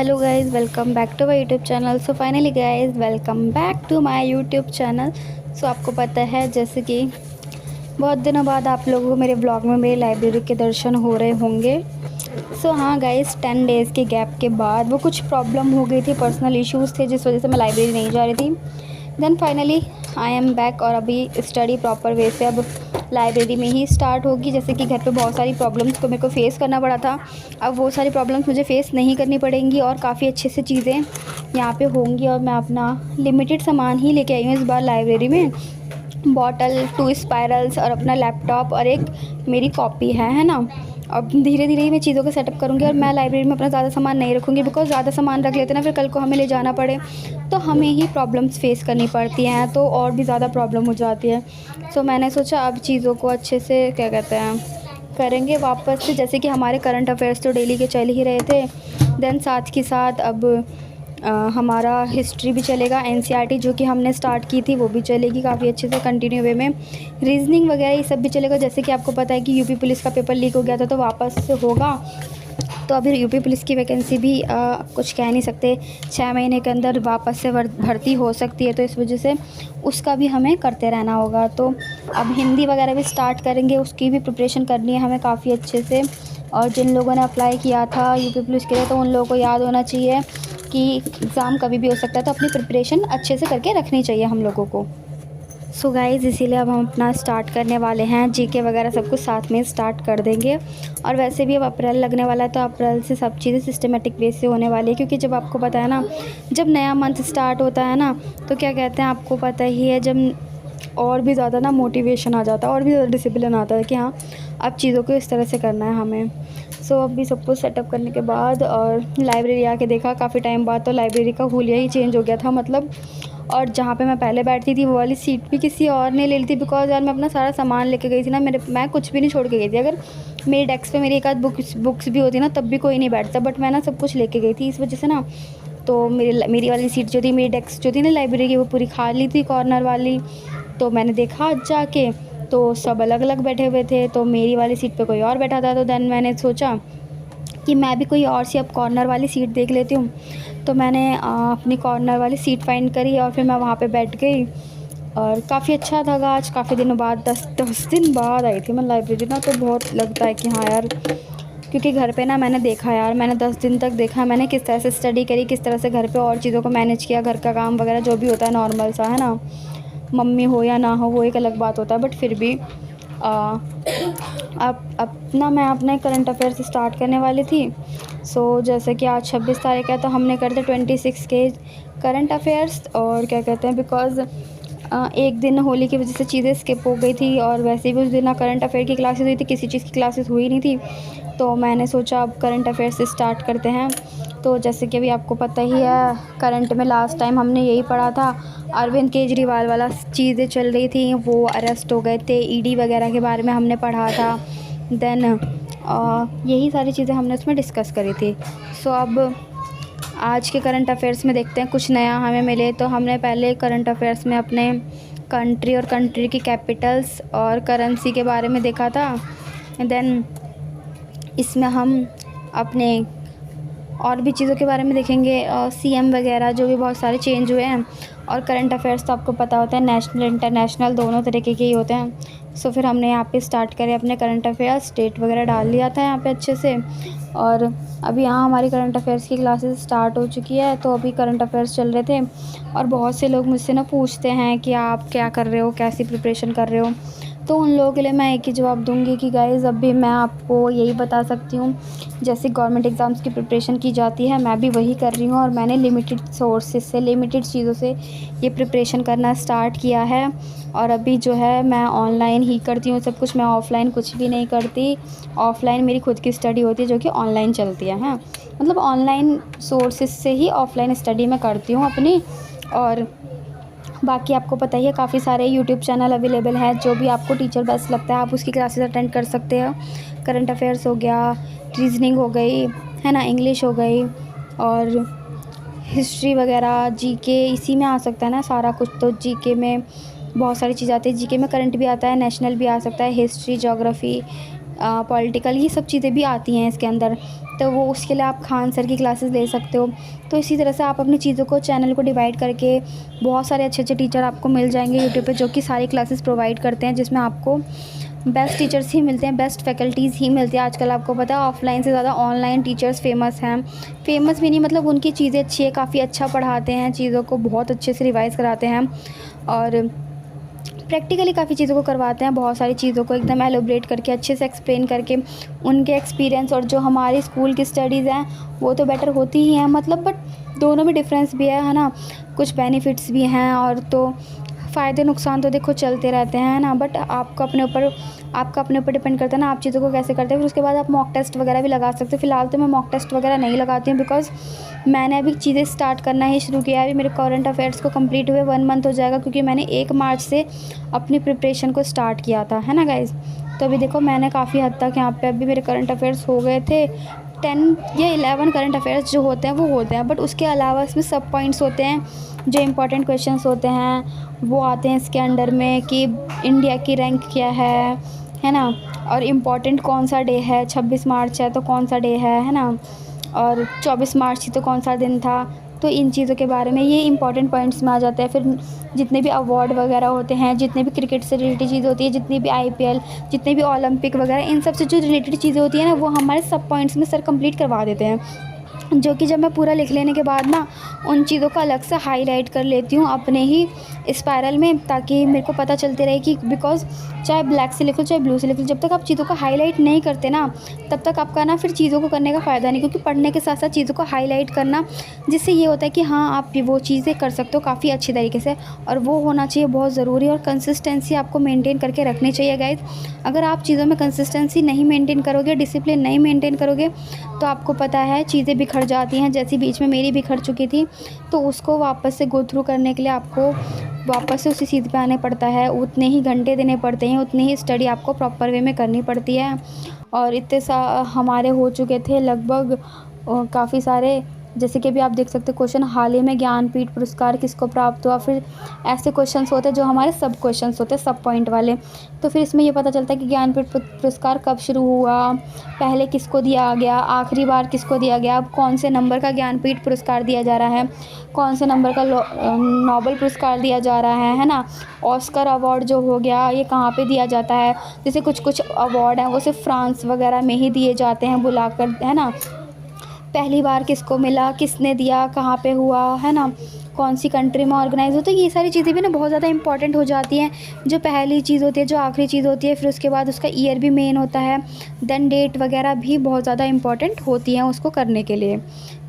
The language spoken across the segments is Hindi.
Hello guys, welcome back to my YouTube channel. So finally guys, welcome back to my YouTube channel. So आपको पता है जैसे कि बहुत दिनों बाद आप लोगों को मेरे ब्लॉग में मेरी लाइब्रेरी के दर्शन हो रहे होंगे। सो हाँ गाइस, 10 डेज़ के गैप के बाद वो कुछ प्रॉब्लम हो गई थी, पर्सनल इश्यूज़ थे जिस वजह से मैं लाइब्रेरी नहीं जा रही थी। Then finally I am back और अभी स्टडी प्रॉपर वे से अब लाइब्रेरी में ही स्टार्ट होगी। जैसे कि घर पे बहुत सारी प्रॉब्लम्स को मेरे को फ़ेस करना पड़ा था, अब वो सारी प्रॉब्लम्स मुझे फ़ेस नहीं करनी पड़ेंगी और काफ़ी अच्छे से चीज़ें यहाँ पे होंगी। और मैं अपना लिमिटेड सामान ही लेके आई हूँ इस बार लाइब्रेरी में। बॉटल, 2 स्पायरल्स और अपना लैपटॉप और एक मेरी कॉपी है ना। अब धीरे धीरे ही मैं चीज़ों को सेटअप करूँगी और मैं लाइब्रेरी में अपना ज़्यादा सामान नहीं रखूँगी, बिकॉज़ ज़्यादा सामान रख लेते ना फिर कल को हमें ले जाना पड़े तो हमें ही प्रॉब्लम्स फेस करनी पड़ती हैं, तो और भी ज़्यादा प्रॉब्लम हो जाती है। सो मैंने सोचा अब चीज़ों को अच्छे से क्या कहते हैं करेंगे वापस से। जैसे कि हमारे करंट अफेयर्स तो डेली के चल ही रहे थे, देन साथ के साथ अब हमारा हिस्ट्री भी चलेगा, एनसीईआरटी जो कि हमने स्टार्ट की थी वो भी चलेगी काफ़ी अच्छे से कंटिन्यू वे में। रीजनिंग वगैरह ये सब भी चलेगा। जैसे कि आपको पता है कि यूपी पुलिस का पेपर लीक हो गया था तो वापस से होगा। तो अभी यूपी पुलिस की वैकेंसी भी कुछ कह नहीं सकते, 6 महीने के अंदर वापस से भर्ती हो सकती है, तो इस वजह से उसका भी हमें करते रहना होगा। तो अब हिंदी वगैरह भी स्टार्ट करेंगे, उसकी भी प्रिपरेशन करनी है हमें काफ़ी अच्छे से। और जिन लोगों ने अप्लाई किया था यूपी पुलिस के लिए तो उन लोगों को याद होना चाहिए कि एग्ज़ाम कभी भी हो सकता है, तो अपनी प्रिपरेशन अच्छे से करके रखनी चाहिए हम लोगों को। सो गाइज़, इसीलिए अब हम अपना स्टार्ट करने वाले हैं, जीके वगैरह सब कुछ साथ में स्टार्ट कर देंगे। और वैसे भी अब अप्रैल लगने वाला है तो अप्रैल से सब चीज़ें सिस्टमेटिक बेस से होने वाली है, क्योंकि जब आपको पता है ना, जब नया मंथ स्टार्ट होता है ना तो क्या कहते हैं आपको पता ही है, जब और भी ज़्यादा ना मोटिवेशन आ जाता है और भी ज़्यादा डिसिप्लिन आता है कि हाँ अब चीज़ों को इस तरह से करना है हमें। सो अभी सब कुछ सेटअप करने के बाद और लाइब्रेरी आके देखा काफ़ी टाइम बाद, तो लाइब्रेरी का हुलिया ही चेंज हो गया था मतलब। और जहाँ पे मैं पहले बैठती थी वो वाली सीट भी किसी और ने ले ली थी, बिकॉज़ यार मैं अपना सारा सामान लेके गई थी ना, मैं कुछ भी नहीं छोड़ के गई थी। अगर मेरी डेस्क पे मेरी एक आध बुक्स भी होती ना तब भी कोई नहीं बैठता, बट मैं ना सब कुछ लेके गई थी, इस वजह से ना तो मेरी वाली सीट जो थी, मेरी डेस्क जो थी ना लाइब्रेरी की, वो पूरी खाली थी कॉर्नर वाली। तो मैंने देखा आज जाके तो सब अलग अलग बैठे हुए थे, तो मेरी वाली सीट पे कोई और बैठा था। तो देन मैंने सोचा कि मैं भी कोई और सी अब कॉर्नर वाली सीट देख लेती हूँ। तो मैंने अपनी कॉर्नर वाली सीट फाइंड करी और फिर मैं वहाँ पे बैठ गई और काफ़ी अच्छा था। आज काफ़ी दिनों बाद 10 दिन बाद आई थी मैं लाइब्रेरी ना, तो बहुत लगता है कि हाँ यार, क्योंकि घर पे ना मैंने देखा यार, मैंने 10 दिन तक देखा मैंने किस तरह से स्टडी करी, किस तरह से घर पे और चीज़ों को मैनेज किया, घर का काम वगैरह जो भी होता है नॉर्मल सा है ना, मम्मी हो या ना हो वो एक अलग बात होता है, बट फिर भी अब अपना मैं अपने करंट अफेयर्स स्टार्ट करने वाली थी। सो जैसे कि आज 26 तारीख है तो हमने कर दिया 26 के करंट अफेयर्स। और क्या कहते हैं, बिकॉज़ एक दिन होली की वजह से चीज़ें स्किप हो गई थी और वैसे भी उस दिन ना करंट अफेयर की क्लासेस हुई थी, किसी चीज़ की क्लासेस हुई नहीं थी। तो मैंने सोचा अब करंट अफेयर से स्टार्ट करते हैं। तो जैसे कि अभी आपको पता ही है, करंट में लास्ट टाइम हमने यही पढ़ा था, अरविंद केजरीवाल वाला चीज़ें चल रही थी, वो अरेस्ट हो गए थे, ईडी वगैरह के बारे में हमने पढ़ा था। देन यही सारी चीज़ें हमने उसमें डिस्कस करी थी। सो अब आज के करंट अफेयर्स में देखते हैं कुछ नया हमें मिले। तो हमने पहले करंट अफेयर्स में अपने कंट्री और कंट्री की कैपिटल्स और करेंसी के बारे में देखा था। देन इसमें हम अपने और भी चीज़ों के बारे में देखेंगे, सीएम वगैरह जो भी बहुत सारे चेंज हुए हैं। और करंट अफेयर्स तो आपको पता होता है नेशनल इंटरनेशनल दोनों तरीके के ही होते हैं। सो फिर हमने यहाँ पे स्टार्ट करे अपने करंट अफेयर्स, स्टेट वगैरह डाल लिया था यहाँ पे अच्छे से। और अभी यहाँ हमारी करंट अफेयर्स की क्लासेस स्टार्ट हो चुकी है, तो अभी करंट अफेयर्स चल रहे थे। और बहुत से लोग मुझसे ना पूछते हैं कि आप क्या कर रहे हो, कैसी प्रिपरेशन कर रहे हो। तो उन लोगों के लिए मैं एक ही जवाब दूंगी कि गाइज़ अभी मैं आपको यही बता सकती हूँ, जैसे गवर्नमेंट एग्ज़ाम्स की प्रिपरेशन की जाती है मैं भी वही कर रही हूँ। और मैंने लिमिटेड सोर्सेज से, लिमिटेड चीज़ों से ये प्रिपरेशन करना स्टार्ट किया है। और अभी जो है मैं ऑनलाइन ही करती हूँ सब कुछ, मैं ऑफ़लाइन कुछ भी नहीं करती। ऑफ़लाइन मेरी खुद की स्टडी होती है जो कि ऑनलाइन चलती है, हाँ मतलब ऑनलाइन सोर्सेज से ही ऑफ़लाइन स्टडी मैं करती हूँ अपनी। और बाकी आपको पता ही है काफ़ी सारे यूट्यूब चैनल अवेलेबल हैं, जो भी आपको टीचर बेस्ट लगता है आप उसकी क्लासेस अटेंड कर सकते हो। करंट अफेयर्स हो गया, रीजनिंग हो गई है ना, इंग्लिश हो गई, और हिस्ट्री वगैरह, जीके इसी में आ सकता है ना सारा कुछ। तो जीके में बहुत सारी चीज़ आती है, जीके में करंट भी आता है, नेशनल भी आ सकता है, हिस्ट्री, ज्योग्राफी, पॉलिटिकल, ये सब चीज़ें भी आती हैं इसके अंदर। तो वो उसके लिए आप खान सर की क्लासेस ले सकते हो। तो इसी तरह से आप अपनी चीज़ों को, चैनल को डिवाइड करके बहुत सारे अच्छे अच्छे टीचर आपको मिल जाएंगे यूट्यूब पे, जो कि सारी क्लासेस प्रोवाइड करते हैं, जिसमें आपको बेस्ट टीचर्स ही मिलते हैं, बेस्ट फैकल्टीज़ ही मिलती है। आजकल आपको पता है ऑफलाइन से ज़्यादा ऑनलाइन टीचर्स फेमस हैं। फेमस भी नहीं, मतलब उनकी चीज़ें अच्छी है, काफ़ी अच्छा पढ़ाते हैं, चीज़ों को बहुत अच्छे से रिवाइज़ कराते हैं और प्रैक्टिकली काफ़ी चीज़ों को करवाते हैं। बहुत सारी चीज़ों को एकदम एलोब्रेट करके, अच्छे से एक्सप्लेन करके, उनके एक्सपीरियंस और जो हमारी स्कूल की स्टडीज़ हैं वो तो बेटर होती ही हैं, मतलब बट दोनों में डिफरेंस भी है ना। कुछ बेनिफिट्स भी हैं और तो फ़ायदे नुकसान तो देखो चलते रहते हैं ना, बट आपका अपने ऊपर डिपेंड करता है ना, आप चीज़ों को कैसे करते हैं। फिर उसके बाद आप मॉक टेस्ट वगैरह भी लगा सकते हो। फ़िलहाल तो मैं मॉक टेस्ट वगैरह नहीं लगाती हूँ, बिकॉज़ मैंने अभी चीज़ें स्टार्ट करना ही शुरू किया है। अभी मेरे करंट अफेयर्स को कंप्लीट हुए 1 मंथ हो जाएगा, क्योंकि मैंने 1 मार्च से अपनी प्रिपरेशन को स्टार्ट किया था, है ना गाइज़। तो अभी देखो मैंने काफ़ी हद तक यहाँ पे अभी मेरे करंट अफेयर्स हो गए थे 10 या 11 करंट अफेयर्स जो होते हैं वो होते हैं, बट उसके अलावा इसमें सब पॉइंट्स होते हैं, जो इम्पोर्टेंट क्वेश्चंस होते हैं वो आते हैं इसके अंडर में, कि इंडिया की रैंक क्या है ना, और इम्पॉर्टेंट कौन सा डे है, 26 मार्च है तो कौन सा डे है ना, और 24 मार्च थी तो कौन सा दिन था। तो इन चीज़ों के बारे में ये इंपॉर्टेंट पॉइंट्स में आ जाते हैं। फिर जितने भी अवार्ड वगैरह होते हैं, जितने भी क्रिकेट से रिलेटेड चीज़ होती है, जितनी भी IPL, जितने भी ओलंपिक वगैरह, इन सब से जो रिलेटेड चीज़ें होती हैं ना, वो हमारे सब पॉइंट्स में सर कंप्लीट करवा देते हैं, जो कि जब मैं पूरा लिख लेने के बाद ना उन चीज़ों को अलग से हाईलाइट कर लेती हूँ अपने ही स्पायरल में, ताकि मेरे को पता चलते रहे कि, बिकॉज़ चाहे ब्लैक से लिख लो चाहे ब्लू से लिख लो, जब तक आप चीज़ों को हाईलाइट नहीं करते ना, तब तक आपका ना फिर चीज़ों को करने का फ़ायदा नहीं। क्योंकि पढ़ने के साथ साथ चीज़ों को हाईलाइट करना, जिससे ये होता है कि हाँ आप वो चीज़ें कर सकते हो काफ़ी अच्छी तरीके से, और वो होना चाहिए बहुत ज़रूरी। और कंसिस्टेंसी आपको मेंटेन करके रखनी चाहिए गाइज़। अगर आप चीज़ों में कंसिस्टेंसी नहीं मेंटेन करोगे, डिसिप्लिन नहीं मेंटेन करोगे, तो आपको पता है चीज़ें बिखर जाती हैं, जैसी बीच में मेरी बिखर चुकी थी। तो उसको वापस से गो थ्रू करने के लिए आपको वापस से उसी चीज़ पे आने पड़ता है, उतने ही घंटे देने पड़ते हैं, उतनी ही स्टडी आपको प्रॉपर वे में करनी पड़ती है। और इतने हमारे हो चुके थे लगभग काफ़ी सारे, जैसे कि अभी आप देख सकते हो क्वेश्चन, हाल ही में ज्ञानपीठ पुरस्कार किसको प्राप्त हुआ। फिर ऐसे क्वेश्चंस होते हैं जो हमारे सब क्वेश्चंस होते हैं, सब पॉइंट वाले। तो फिर इसमें ये पता चलता है कि ज्ञानपीठ पुरस्कार कब शुरू हुआ, पहले किसको दिया गया, आखिरी बार किसको दिया गया, अब कौन से नंबर का ज्ञानपीठ पुरस्कार दिया जा रहा है, कौन से नंबर का नोबेल पुरस्कार दिया जा रहा है ना। ऑस्कर अवार्ड जो हो गया, ये कहाँ पे दिया जाता है। जैसे कुछ अवार्ड हैं वो सिर्फ फ्रांस वगैरह में ही दिए जाते हैं बुलाकर, है ना। पहली बार किसको मिला, किसने दिया, कहाँ पे हुआ, है ना, कौन सी कंट्री में ऑर्गेनाइज़ होता है। ये सारी चीज़ें भी ना बहुत ज़्यादा इंपॉर्टेंट हो जाती हैं। जो पहली चीज़ होती है, जो आखिरी चीज़ होती है, फिर उसके बाद उसका ईयर भी मेन होता है, देन डेट वगैरह भी बहुत ज़्यादा इंपॉर्टेंट होती हैं उसको करने के लिए।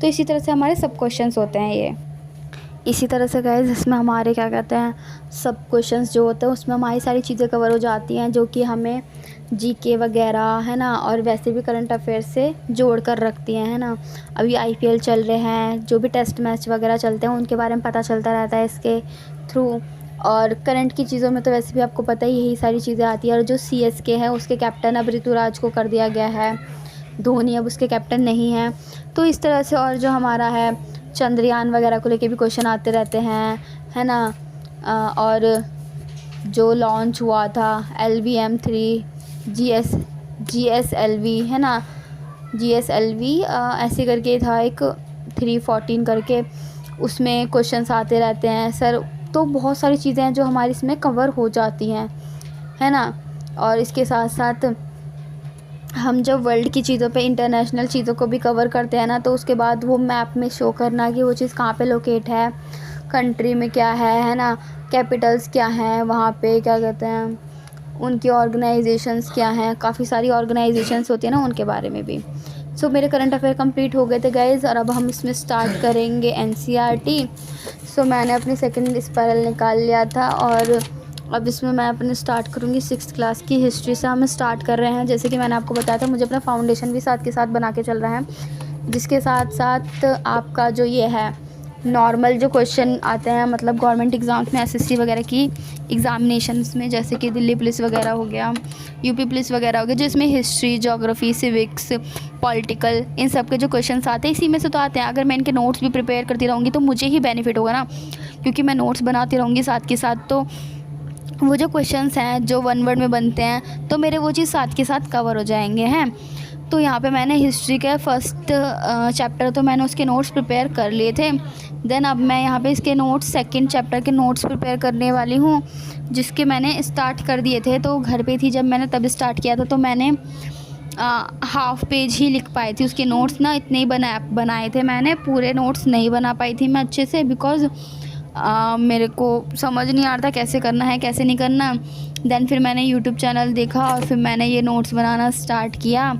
तो इसी तरह से हमारे सब क्वेश्चंस होते हैं ये। इसी तरह से गाइस इसमें हमारे क्या कहते हैं, सब क्वेश्चंस जो होते हैं उसमें हमारी सारी चीज़ें कवर हो जाती हैं, जो कि हमें GK वगैरह, है ना, और वैसे भी करंट अफेयर्स से जोड़ कर रखती हैं, है ना। अभी IPL चल रहे हैं, जो भी टेस्ट मैच वगैरह चलते हैं उनके बारे में पता चलता रहता है इसके थ्रू। और करंट की चीज़ों में तो वैसे भी आपको पता ही यही सारी चीज़ें आती हैं। और जो CSK है उसके कैप्टन अब ऋतुराज को कर दिया गया है, धोनी अब उसके कैप्टन नहीं हैं। तो इस तरह से, और जो हमारा है चंद्रयान वगैरह को लेके भी क्वेश्चन आते रहते हैं, है ना। और जो लॉन्च हुआ था LVM-3 GSLV, है ना, GSLV ऐसे करके था एक 314 करके, उसमें क्वेश्चंस आते रहते हैं सर। तो बहुत सारी चीज़ें हैं जो हमारी इसमें कवर हो जाती हैं, है ना। और इसके साथ साथ हम जब वर्ल्ड की चीज़ों पे, इंटरनेशनल चीज़ों को भी कवर करते हैं ना, तो उसके बाद वो मैप में शो करना कि वो चीज़ कहाँ पे लोकेट है, कंट्री में क्या है ना, कैपिटल्स क्या हैं वहाँ पे, क्या कहते हैं उनकी ऑर्गेनाइजेशंस क्या हैं, काफ़ी सारी ऑर्गेनाइजेशंस होती है ना, उनके बारे में भी। सो मेरे करंट अफेयर कंप्लीट हो गए थे गाइज़, और अब हम इसमें स्टार्ट करेंगे NCERT। सो मैंने अपनी सेकेंड स्पायरल निकाल लिया था, और अब इसमें मैं अपने स्टार्ट करूँगी 6th क्लास की हिस्ट्री से। हम स्टार्ट कर रहे हैं, जैसे कि मैंने आपको बताया था, मुझे अपना फाउंडेशन भी साथ के साथ बना के चल रहा है, जिसके साथ साथ आपका जो ये है नॉर्मल जो क्वेश्चन आते हैं, मतलब गवर्नमेंट एग्ज़ाम्स में, SSC वगैरह की एग्ज़ामिनेशंस में, जैसे कि दिल्ली पुलिस वगैरह हो गया, UP पुलिस वगैरह हो गया, जिसमें हिस्ट्री, ज्योग्राफी, सिविक्स, पॉलिटिकल, इन सब के जो क्वेश्चंस आते हैं इसी में से तो आते हैं। अगर मैं इनके नोट्स भी प्रिपेयर करती रहूँगी तो मुझे ही बेनिफिट होगा ना, क्योंकि मैं नोट्स बनाती रहूँगी साथ के साथ, तो वो जो क्वेश्चंस हैं जो वन वर्ड में बनते हैं, तो मेरे वो चीज़ साथ के साथ कवर हो जाएंगे हैं। तो यहाँ पे मैंने हिस्ट्री का फर्स्ट चैप्टर तो मैंने उसके नोट्स प्रिपेयर कर लिए थे। देन अब मैं यहाँ पे इसके नोट्स सेकंड चैप्टर के नोट्स प्रिपेयर करने वाली हूँ, जिसके मैंने स्टार्ट कर दिए थे। तो घर पे थी जब मैंने तब स्टार्ट किया था, तो मैंने हाफ पेज ही लिख पाई थी उसके नोट्स ना, इतने ही बनाए थे मैंने, पूरे नोट्स नहीं बना पाई थी मैं अच्छे से, बिकॉज़ मेरे को समझ नहीं आ रहा था कैसे करना है कैसे नहीं करना। देन फिर मैंने यूट्यूब चैनल देखा और फिर मैंने ये नोट्स बनाना स्टार्ट किया।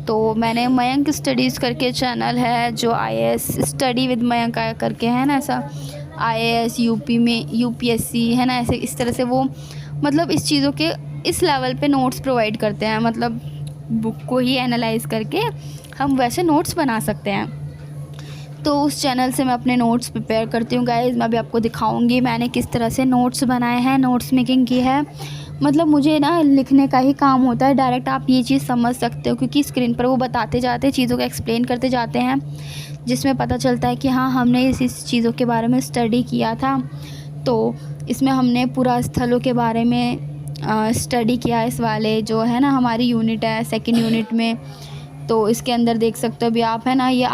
तो मैंने मयंक स्टडीज़ करके चैनल है, जो IAS स्टडी विद मयंक करके है ना, ऐसा IAS यूपी में UPSC है ना, ऐसे इस तरह से वो मतलब इस चीज़ों के इस लेवल पे नोट्स प्रोवाइड करते हैं, मतलब बुक को ही एनालाइज करके हम वैसे नोट्स बना सकते हैं। तो उस चैनल से मैं अपने नोट्स प्रिपेयर करती हूँ गाइज़। मैं अभी आपको दिखाऊंगी मैंने किस तरह से नोट्स बनाए हैं, नोट्स मेकिंग की है। मतलब मुझे ना लिखने का ही काम होता है, डायरेक्ट आप ये चीज़ समझ सकते हो, क्योंकि स्क्रीन पर वो बताते जाते हैं, चीज़ों को एक्सप्लेन करते जाते हैं, जिसमें पता चलता है कि हाँ हमने इस चीज़ों के बारे में स्टडी किया था। तो इसमें हमने पूरा स्थलों के बारे में स्टडी किया, इस वाले जो है ना हमारी यूनिट है सेकंड यूनिट में। तो इसके अंदर देख सकते हो अभी आप, है ना, ये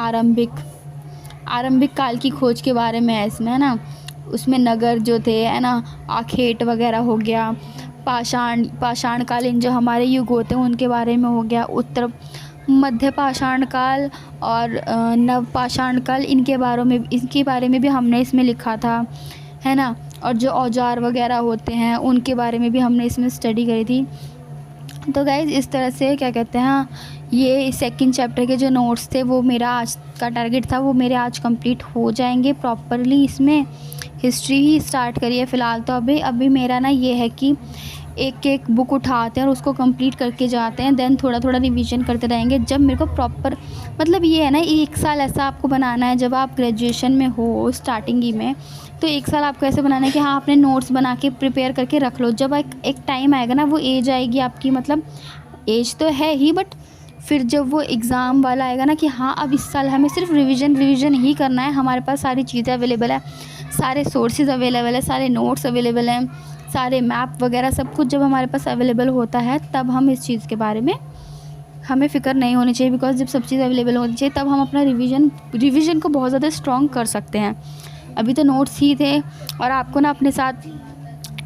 आरंभिक काल की खोज के बारे में है इसमें, है ना। उसमें नगर जो थे, है ना, आखेट वगैरह हो गया, पाषाणकालीन जो हमारे युग होते हैं उनके बारे में हो गया, उत्तर मध्य पाषाण काल और नव पाषाण काल, इनके बारे में भी हमने इसमें लिखा था, है ना। और जो औजार वगैरह होते हैं उनके बारे में भी हमने इसमें स्टडी करी थी। तो गाइज़ इस तरह से क्या कहते हैं, ये सेकंड चैप्टर के जो नोट्स थे वो मेरा आज का टारगेट था, वो मेरे आज कंप्लीट हो जाएंगे प्रॉपरली। इसमें हिस्ट्री ही स्टार्ट करी है फ़िलहाल, तो अभी मेरा ना ये है कि एक एक बुक उठाते हैं और उसको कंप्लीट करके जाते हैं, देन थोड़ा थोड़ा रिवीजन करते रहेंगे। जब मेरे को प्रॉपर मतलब ये है ना, 1 साल ऐसा आपको बनाना है जब आप ग्रेजुएशन में हो स्टार्टिंग ही में, तो 1 साल आपको ऐसे बनाना है कि हाँ आपने नोट्स बना के प्रिपेयर करके रख लो। जब एक टाइम आएगा ना, वो एज आएगी आपकी, मतलब एज तो है ही, बट फिर जब वो एग्ज़ाम वाला आएगा ना कि हाँ अब इस साल हमें सिर्फ रिवीजन ही करना है, हमारे पास सारी चीज़ें अवेलेबल है, सारे सोर्सेज अवेलेबल है, सारे नोट्स अवेलेबल हैं, सारे मैप वगैरह सब कुछ जब हमारे पास अवेलेबल होता है, तब हम इस चीज़ के बारे में हमें फ़िक्र नहीं होनी चाहिए। बिकॉज़ जब सब चीज़ अवेलेबल होनी चाहिए तब हम अपना रिवीजन को बहुत ज़्यादा स्ट्रॉन्ग कर सकते हैं। अभी तो नोट्स ही थे, और आपको ना अपने साथ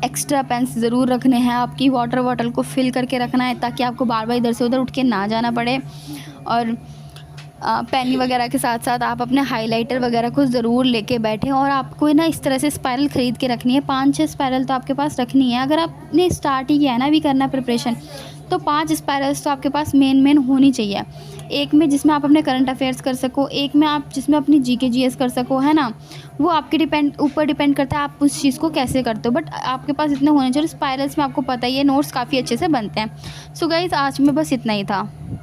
एक्स्ट्रा पेन्स ज़रूर रखने हैं, आपकी वाटर बॉटल को फिल करके रखना है, ताकि आपको बार बार इधर से उधर उठ के ना जाना पड़े। और पेन वगैरह के साथ साथ आप अपने हाइलाइटर वगैरह को ज़रूर लेके बैठें। और आपको ना इस तरह से स्पायरल ख़रीद के रखनी है, 5-6 स्पायरल तो आपके पास रखनी है। अगर आपने स्टार्ट ही किया है ना अभी करना प्रिपरेशन, तो 5 स्पायरल्स तो आपके पास मेन होनी चाहिए। एक में जिसमें आप अपने करंट अफेयर्स कर सको, एक में आप जिसमें अपनी GK GS कर सको, है ना। वो आपके ऊपर डिपेंड करता है आप उस चीज़ को कैसे करते हो, बट आपके पास इतने होने चाहिए। स्पायरल्स में आपको पता ही है नोट्स काफ़ी अच्छे से बनते हैं। सो गाइज़ आज में बस इतना ही था।